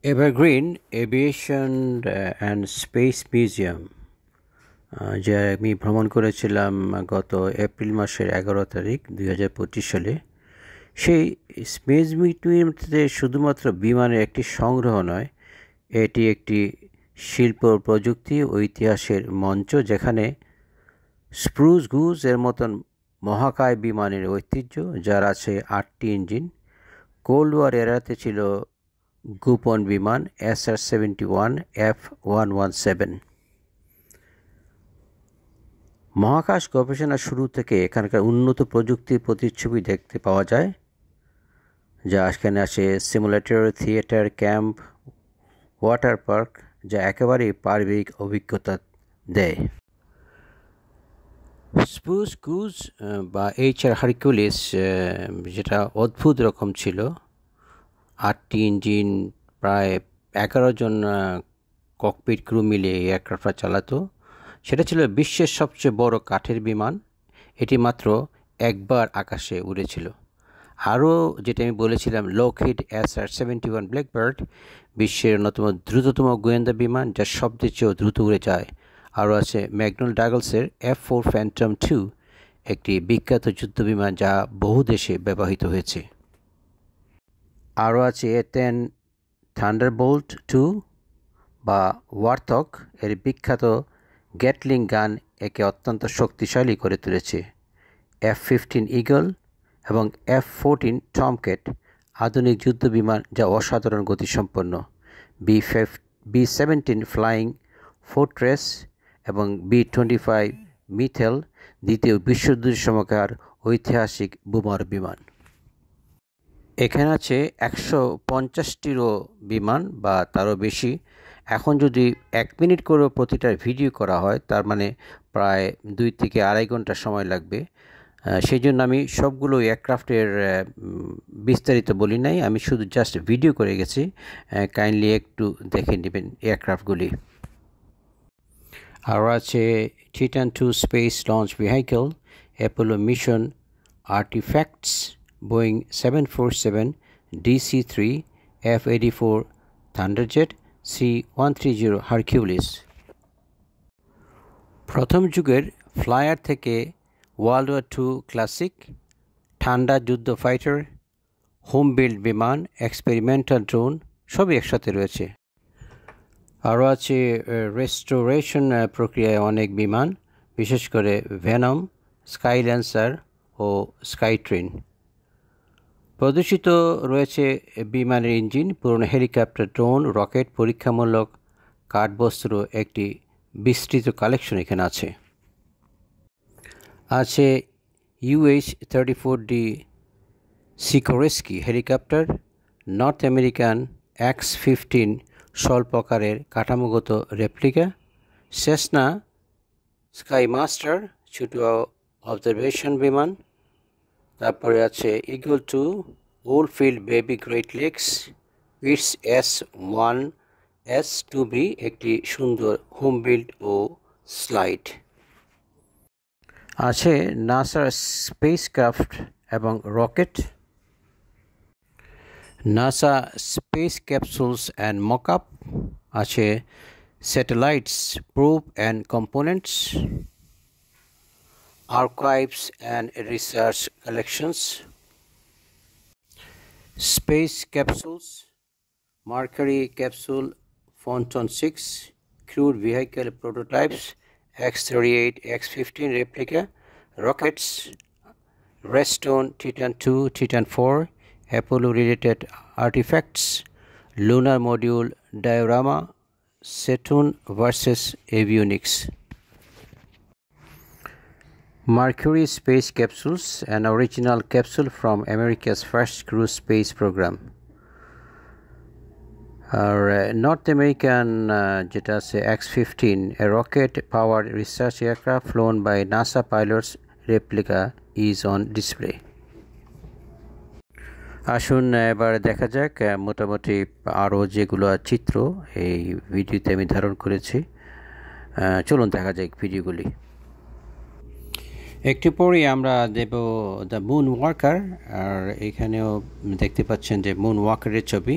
Evergreen Aviation and Space museum যা আমি ভ্রমণ করেছিলাম গত এপ্রিল মাসের 11 তারিখ 2025 সালে। সেই স্পেস মিউজিয়ামটিতে শুধুমাত্র বিমানের একটি সংগ্রহ নয়, এটি একটি শিল্প প্রযুক্তি ও ইতিহাসের মঞ্চ, যেখানে স্প্রুস গুজ এর মতন মহাকায় বিমানের ঐতিহ্য, যার আছে 8টি ইঞ্জিন। কোল্ড ওয়ার এরাতে ছিল গোপন বিমান SR-71 F117। মহাকাশ গবেষণার শুরু থেকে এখানকার উন্নত প্রযুক্তির প্রতিচ্ছবি দেখতে পাওয়া যায়, যা এখানে আছে simulator, theatre, camp, water park, যা একেবারেই পারিবারিক অভিজ্ঞতা দেয়। স্প্রুস গুজ বা HR হারকিউলিস, যেটা অদ্ভুত রকম ছিল, 8টি ইঞ্জিন, প্রায় 11 জন ককপিট ক্রু মিলে এই এয়ারক্রাফটটা চালাতো। সেটা ছিল বিশ্বের সবচেয়ে বড় কাঠের বিমান। এটি মাত্র একবার আকাশে উড়েছিল। আরও যেটা আমি বলেছিলাম, লকহিড SR-71 ব্ল্যাকবার্ড, বিশ্বের অন্যতম দ্রুততম গোয়েন্দা বিমান, যা শব্দের চেয়েও দ্রুত উড়ে যায়। আরও আছে ম্যাকডোনাল্ড ডাগলসের F4 ফ্যান্টম 2, একটি বিখ্যাত যুদ্ধ বিমান যা বহু দেশে ব্যবহৃত হয়েছে। আরও আছে A-10 থান্ডারবোল্ট 2 বা ওয়ারথক, এর বিখ্যাত গ্যাটলিং গান একে অত্যন্ত শক্তিশালী করে তুলেছে। F-15 ঈগল এবং F-14 টমক্যাট, আধুনিক যুদ্ধ বিমান যা অসাধারণ গতিসম্পন্ন। B-17 ফ্লাইং ফোর্ট্রেস এবং B-25 মিথেল, দ্বিতীয় বিশ্বযুদ্ধের সময়কার ঐতিহাসিক বোমার বিমান। এখানে আছে 150টিরও বিমান বা তারও বেশি। এখন যদি 1 মিনিট করে প্রতিটার ভিডিও করা হয়, তার মানে প্রায় 2 থেকে 2.5 ঘন্টা সময় লাগবে। সেই জন্য আমি সবগুলো এয়ারক্রাফটের বিস্তারিত বলি নাই, আমি শুধু জাস্ট ভিডিও করে গেছি। কাইন্ডলি একটু দেখে নেবেন এয়ারক্রাফটগুলি। আর আছে Titan II space launch vehicle, Apollo mission artefacts, Boeing 747 DC-3, F-84 থান্ডারজেট, C-130 Hercules. প্রথম যুগের ফ্লায়ার থেকে ওয়ার্ল্ড ওয়ার II ক্লাসিক, ঠান্ডা যুদ্ধ ফাইটার, হোম বিল্ড বিমান, এক্সপেরিমেন্টাল ড্রোন, সবই একসাথে রয়েছে। আরও আছে রেস্টোরেশন প্রক্রিয়ায় অনেক বিমান, বিশেষ করে ভেনম, স্কাইল্যান্সার ও স্কাইট্রেন। প্রদর্শিত রয়েছে বিমানের ইঞ্জিন, পুরনো হেলিকপ্টার, ড্রোন, রকেট, পরীক্ষামূলক কাঠবস্ত্র, একটি বিস্তৃত কালেকশন এখানে আছে। আছে UH-34D Sikorsky helicopter, North American X-15 স্বল্পকারের কাঠামোগত রেপ্লিকা, সেসনা স্কাইমাস্টার ছোট অবজারভেশন বিমান। তারপরে আছে Eagle 2 Oldfield Baby Great Lakes, it's S-1S-2B, একটি সুন্দর হোম বিল্ড ও স্লাইড। আছে নাসার স্পেসক্রাফট এবং rocket, NASA space capsules and mockup. আছে satellites, probe and components, archives and research collections. Space capsules, Mercury capsule ফন্টন 6, crewed vehicle prototypes, X-38, X-15 replica, rockets, Redstone, Titan II, Titan IV, Apollo-related artifacts, lunar module diorama, Saturn versus avionics. Mercury space capsules, an original capsule from America's first cruise space program. R north American যেটা আছে X-15, a rocket powered research aircraft flown by NASA pilots, replica is on display. আসুন এবার দেখা যাক মোটামুটি আরও যেগুলো চিত্র এই ভিডিওতে আমি ধারণ করেছি। চলুন দেখা যাক ভিডিওগুলি। একটু পরে আমরা দেব দ্য মুন ওয়াকার, আর এখানেও দেখতে পাচ্ছেন যে মুন ওয়াকারের ছবি।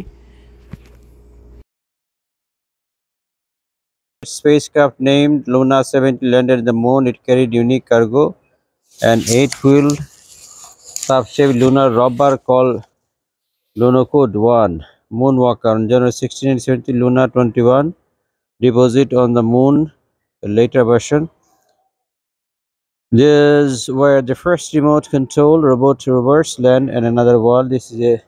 spacecraft named Luna 70 landed on the moon. It carried unique cargo, an 8-wheeled sub-shaped lunar rover called Lunokhod 1. Moonwalker on January 16, 1970, Luna 21 deposit on the moon, a later version. These were the first remote control robot to reverse land and another world. This is a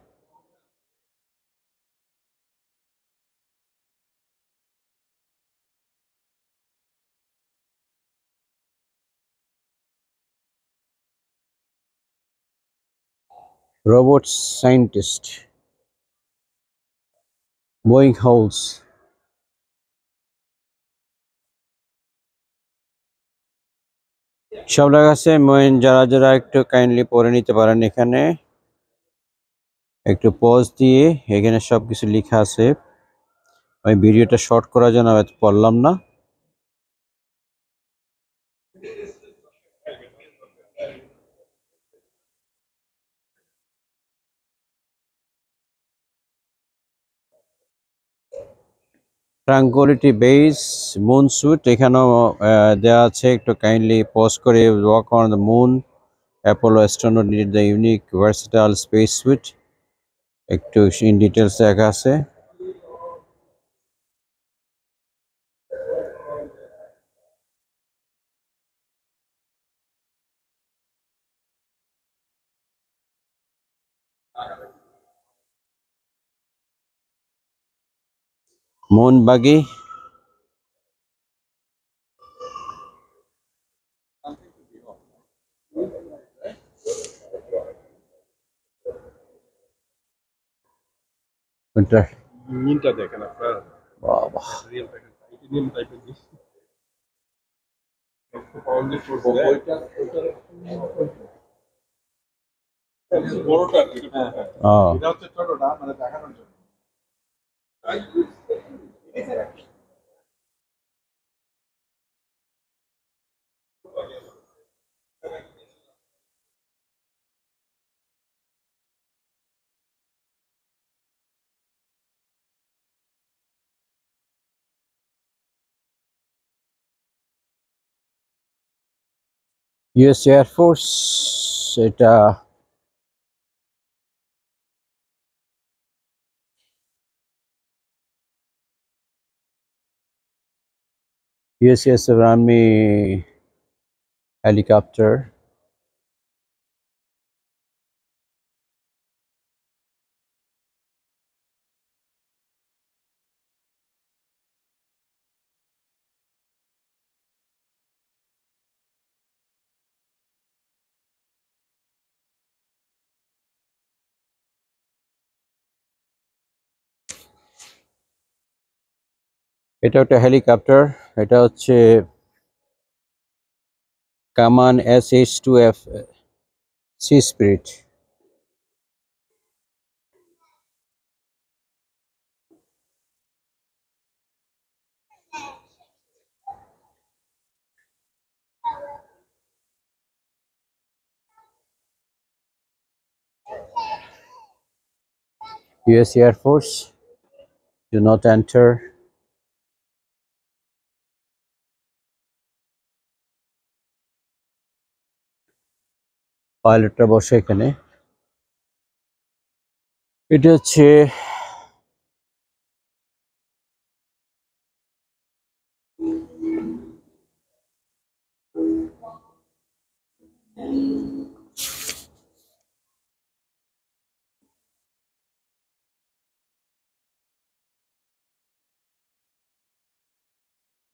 robot scientist. Boeing holes. সব লেখা আছে যারা যারা একটু kindly পড়ে নিতে পারেন এখানে একটু পজ দিয়ে এখানে সবকিছু লেখা আছে আমি ভিডিওটা শর্ট করার জন্য পড়লাম না ট্রাঙ্কুইলিটি বেস মুন স্যুট এখানেও দেওয়া আছে একটু কাইন্ডলি পজ করে walk on the moon Apollo astronaut need the unique versatile space sweet একটু ইন ডিটেলস লেখা আছে মুন বাগি কোনটা নিমটা দেখেন আপনার বাবা রিয়েল দেখেন নিম টাইপের জিনিস পাউন্ডেড করছে বড়টা হ্যাঁ হ্যাঁ এটা হচ্ছে ছোটটা মানে দেখানোর জন্য ইউএস এয়ারফোর্স এটা USS Army helicopter এটা একটা হেলিকপ্টার এটা হচ্ছে কামান SH-2F Sea Spirit US Air Force do not enter পাইলটরা বসে এখানে এটা হচ্ছে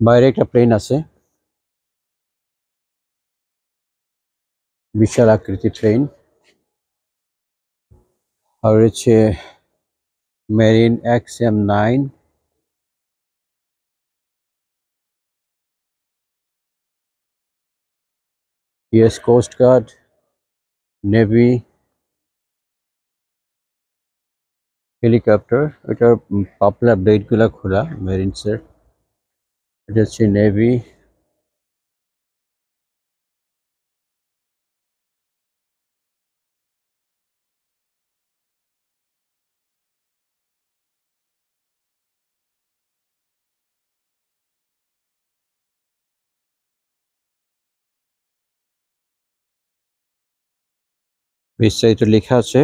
বাইরে একটা প্লেন আছে বিশাল আকৃতি ট্রেন আর হচ্ছে marine XM-9 US Coast Guard navy helicopter এটার পাপলার ব্লেডগুলো খোলা মেরিনসের এটা হচ্ছে নেভি বিস্তারিত লেখা আছে,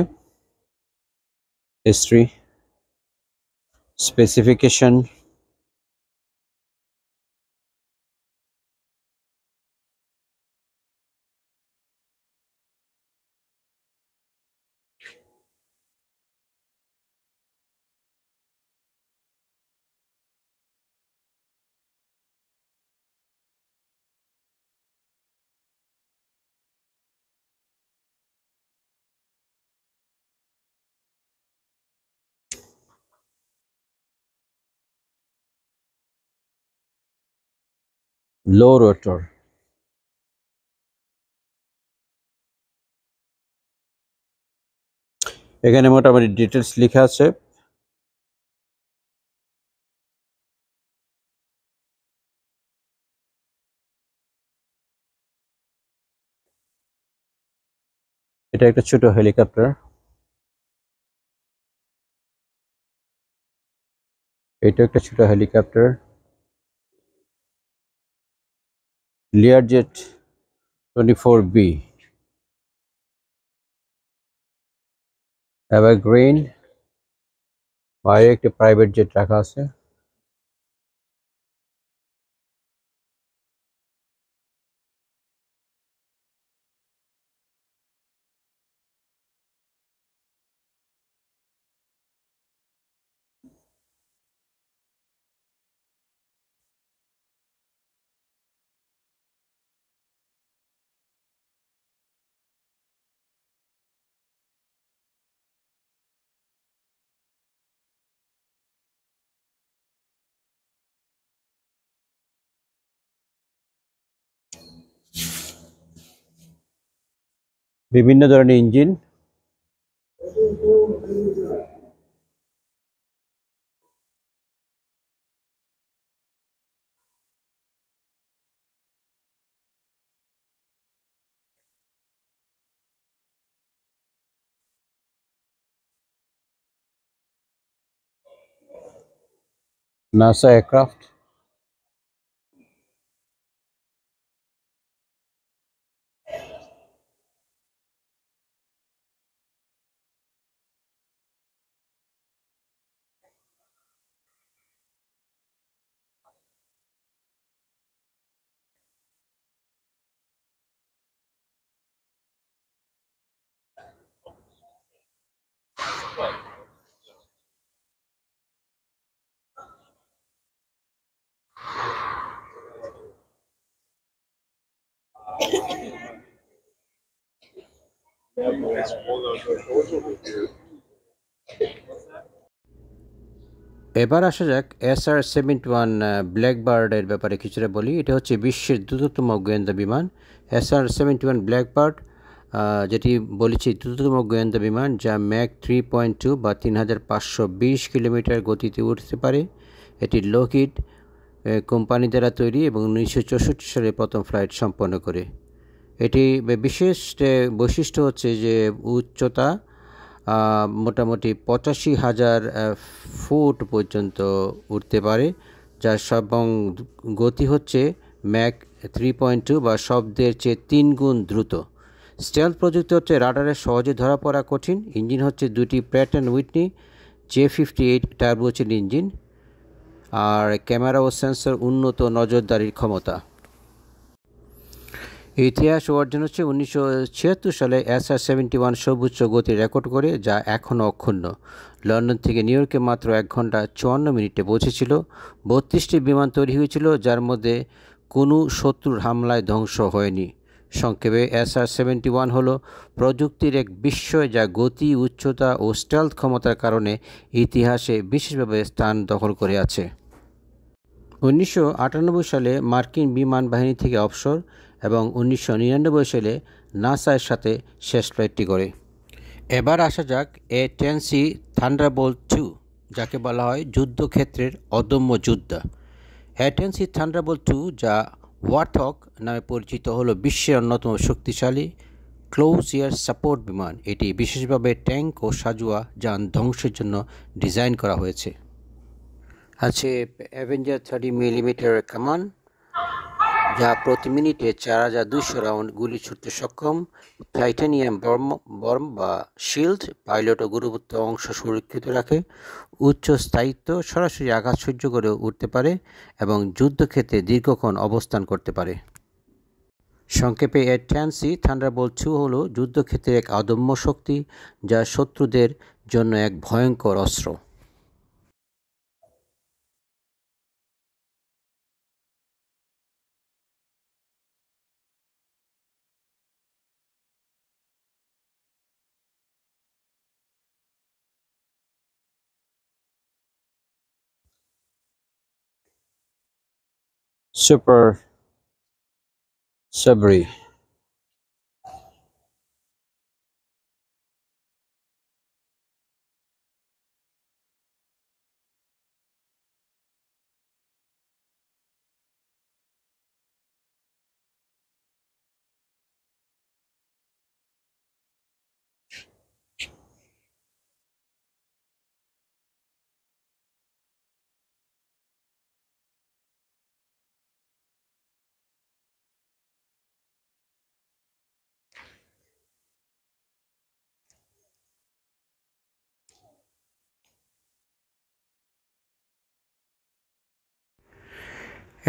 হিস্ট্রি, স্পেসিফিকেশন, লো রোটর। এখানে মোটামুটি ডিটেলস লেখা আছে। এটা একটা ছোট হেলিকপ্টার। এটা একটা ছোট হেলিকপ্টার, লিয়ারজেট 24B, এভারগ্রিন, বাইরে একটা প্রাইভেট জেট রাখা আছে। বিভিন্ন ধরনের ইঞ্জিন, নাসা এয়ারক্রাফট, এবার আসা যাক SR-71 ব্ল্যাকবার্ডের ব্যাপারে কিছুটা বলি। এটা হচ্ছে বিশ্বের দ্রুততম গোয়েন্দা বিমান। SR-71 ব্ল্যাকবার্ড, যেটি বলেছি দ্রুততম গোয়েন্দা বিমান, যা ম্যাক 3.2 বা 3520 কিলোমিটার গতিতে উঠতে পারে। এটি লোকহিড কোম্পানি দ্বারা তৈরি এবং 1964 সালে প্রথম ফ্লাইট সম্পন্ন করে। এটি বিশেষ বৈশিষ্ট্য হচ্ছে যে উচ্চতা মোটামুটি 85,000 ফুট পর্যন্ত উঠতে পারে, যার এবং গতি হচ্ছে ম্যাক 3.2 বা শব্দের চেয়ে 3 গুণ দ্রুত। স্টেলথ প্রযুক্তি হচ্ছে রাডারে সহজে ধরা পড়া কঠিন। ইঞ্জিন হচ্ছে দুটি Pratt and Whitney J58 turbojet engine, আর ক্যামেরা ও সেন্সর উন্নত নজরদারির ক্ষমতা। ইতিহাস ও অর্জন হচ্ছে 1976 সালে SR-71 সর্বোচ্চ গতি রেকর্ড করে, যা এখনও অক্ষুণ্ণ। লন্ডন থেকে নিউ ইয়র্কে মাত্র 1 ঘন্টা 54 মিনিটে পৌঁছেছিল। 32টি বিমান তৈরি হয়েছিল, যার মধ্যে কোনো শত্রুর হামলায় ধ্বংস হয়নি। সংক্ষেপে SR-71 হলো প্রযুক্তির এক বিস্ময়, যা গতি, উচ্চতা ও স্টেলথ ক্ষমতার কারণে ইতিহাসে বিশেষভাবে স্থান দখল করে আছে। 1998 সালে মার্কিন বিমান বাহিনী থেকে অবসর এবং 1999 সালে নাসার সাথে শেষ ফ্লাইটটি করে। এবার আসা যাক A-10C থান্ডারবোল্ট 2, যাকে বলা হয় যুদ্ধক্ষেত্রের অদম্য যোদ্ধা। A-10C থান্ডারবোল্ট 2, যা ওয়ারথগ নামে পরিচিত, হলো বিশ্বের অন্যতম শক্তিশালী ক্লোজ এয়ার সাপোর্ট বিমান। এটি বিশেষভাবে ট্যাঙ্ক ও সাঁজোয়া যান ধ্বংসের জন্য ডিজাইন করা হয়েছে। আছে অ্যাভেঞ্জার 30 মিলিমিটার কামান, যা প্রতি মিনিটে 4200 রাউন্ড গুলি ছুড়তে সক্ষম। টাইটানিয়াম বর্ম বা শিল্ড পাইলট ও গুরুত্ব অংশ সুরক্ষিত রাখে। উচ্চ স্থায়িত্ব, সরাসরি আঘাত সহ্য করে উঠতে পারে এবং যুদ্ধক্ষেত্রে দীর্ঘক্ষণ অবস্থান করতে পারে। সংক্ষেপে এ-10C থান্ডারবোল্ট 2 হল যুদ্ধক্ষেত্রের এক অদম্য শক্তি, যা শত্রুদের জন্য এক ভয়ঙ্কর অস্ত্র। সুপার সাবরি।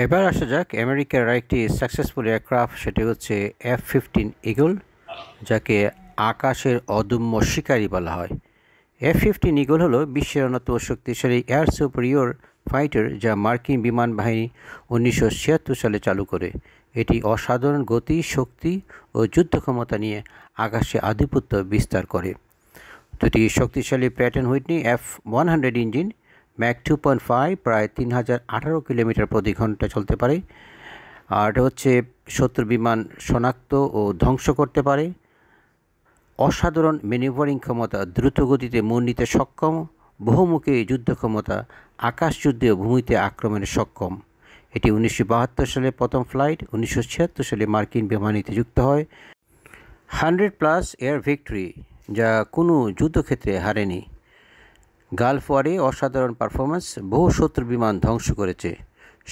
এবার আসা যাক আমেরিকার আরেকটি সাকসেসফুল এয়ারক্রাফট, সেটি হচ্ছে F-15 ঈগল, যাকে আকাশের অদম্য শিকারী বলা হয়। F-15 ঈগল হলো বিশ্বের অন্যতম শক্তিশালী এয়ার সুপারিয়র ফাইটার, যা মার্কিন বিমান বাহিনী 1976 সালে চালু করে। এটি অসাধারণ গতি, শক্তি ও যুদ্ধক্ষমতা নিয়ে আকাশে আধিপত্য বিস্তার করে। দুটি শক্তিশালী Pratt and Whitney F-100 engine Mac 2.5 প্রায় 3018 কিলোমিটার প্রতি ঘন্টা চলতে পারে। আর এটা হচ্ছে শত্রু বিমান শনাক্ত ও ধ্বংস করতে পারে। অসাধারণ ম্যানিভারিং ক্ষমতা, দ্রুত গতিতে মোড় নিতে সক্ষম, বহুমুখী যুদ্ধ ক্ষমতা, আকাশযুদ্ধে ও ভূমিতে আক্রমণে সক্ষম। এটি 1972 সালে প্রথম ফ্লাইট 1976 সালে মার্কিন বিমানীতে যুক্ত হয়। 100+ এয়ার ভিক্টরি, যা কোনো যুদ্ধক্ষেত্রে হারেনি। গালফ ওয়ারে অসাধারণ পারফরমেন্স, বহু শত্রু বিমান ধ্বংস করেছে।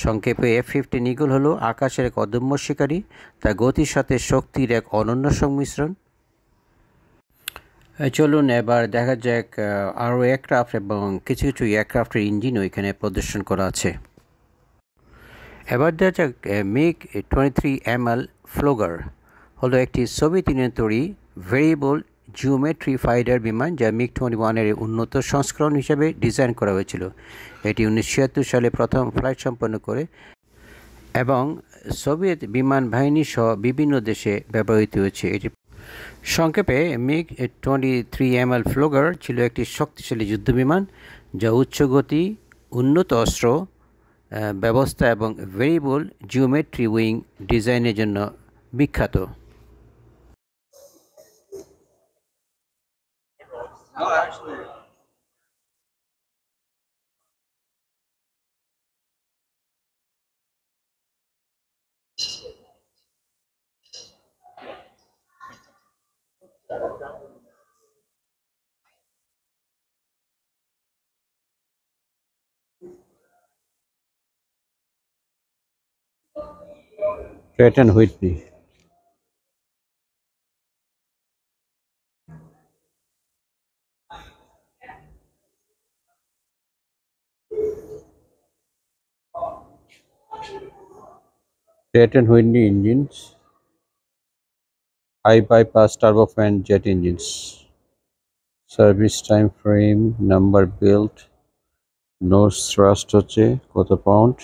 সংক্ষেপে F-15 ঈগল হলো আকাশের এক অদম্য শিকারী, তার গতির সাথে শক্তির এক অনন্য সংমিশ্রণ। চলুন এবার দেখা যাক আরও এয়ারক্রাফট এবং কিছু কিছু এয়ারক্রাফটের ইঞ্জিনও এখানে প্রদর্শন করা আছে। এবার দেখা যাক MiG-23 ফ্লোগার হলো একটি সোভিয়েত ইউনিয়ন তৈরি ভেরিয়েবল জিওমেট্রি ফাইটার বিমান, যা MiG-21 এর উন্নত সংস্করণ হিসেবে ডিজাইন করা হয়েছিল। এটি 1976 সালে প্রথম ফ্লাইট সম্পন্ন করে এবং সোভিয়েত বিমান বাহিনী সহ বিভিন্ন দেশে ব্যবহৃত হয়েছে। এটি সংক্ষেপে MiG-23 ফ্লোগার ছিল একটি শক্তিশালী যুদ্ধবিমান, যা উচ্চ গতি, উন্নত অস্ত্র ব্যবস্থা এবং ভেরিয়েবল জিওমেট্রি উইং ডিজাইনের জন্য বিখ্যাত। No, actually. Pratt and Whitney. Pratt and Whitney engines, high bypass turbofan jet engines. Service time frame, number built, nose thrust হচ্ছে কত পাউন্ড।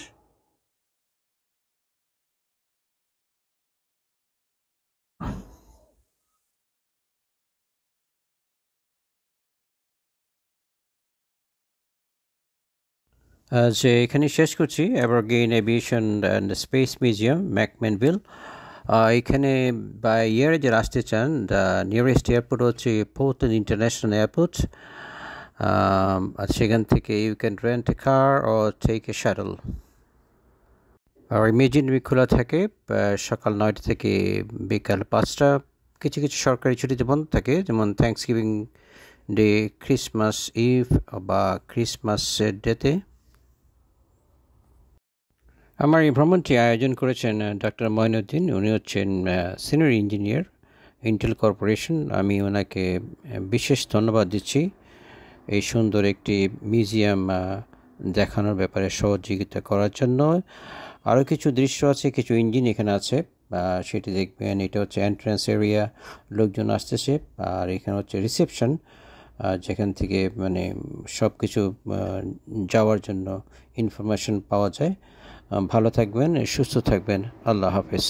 যে এখানে শেষ করছি Evergreen Aviation and Space Museum McMinnville. এখানে বা ইয়ারে যারা আসতে চান, দ্য নিয়ারেস্ট এয়ারপোর্ট হচ্ছে পোর্টল্যান্ড ইন্টারন্যাশনাল এয়ারপোর্ট। আর সেখান থেকে you can rent a car or take a shuttle. আর ইমিডিয়েটলি খোলা থাকে সকাল 9টা থেকে বিকাল 5টা। কিছু কিছু সরকারি ছুটিতে বন্ধ থাকে, যেমন থ্যাঙ্কসগিভিং ডে, ক্রিসমাস ইভ বা ক্রিসমাস ডেতে। আমার এই ভ্রমণটি আয়োজন করেছেন ডক্টর মঈনুদ্দিন। উনি হচ্ছেন সিনিয়র ইঞ্জিনিয়ার ইন্টেল কর্পোরেশন। আমি ওনাকে বিশেষ ধন্যবাদ দিচ্ছি এই সুন্দর একটি মিউজিয়াম দেখানোর ব্যাপারে সহযোগিতা করার জন্য। আরও কিছু দৃশ্য আছে, কিছু ইঞ্জিন এখানে আছে, সেটি দেখবেন। এটা হচ্ছে এন্ট্রান্স এরিয়া, লোকজন আসতেছে। আর এখানে হচ্ছে রিসেপশন, যেখান থেকে মানে সব কিছু যাওয়ার জন্য ইনফরমেশন পাওয়া যায়। ভালো থাকবেন, সুস্থ থাকবেন। আল্লাহ হাফেজ।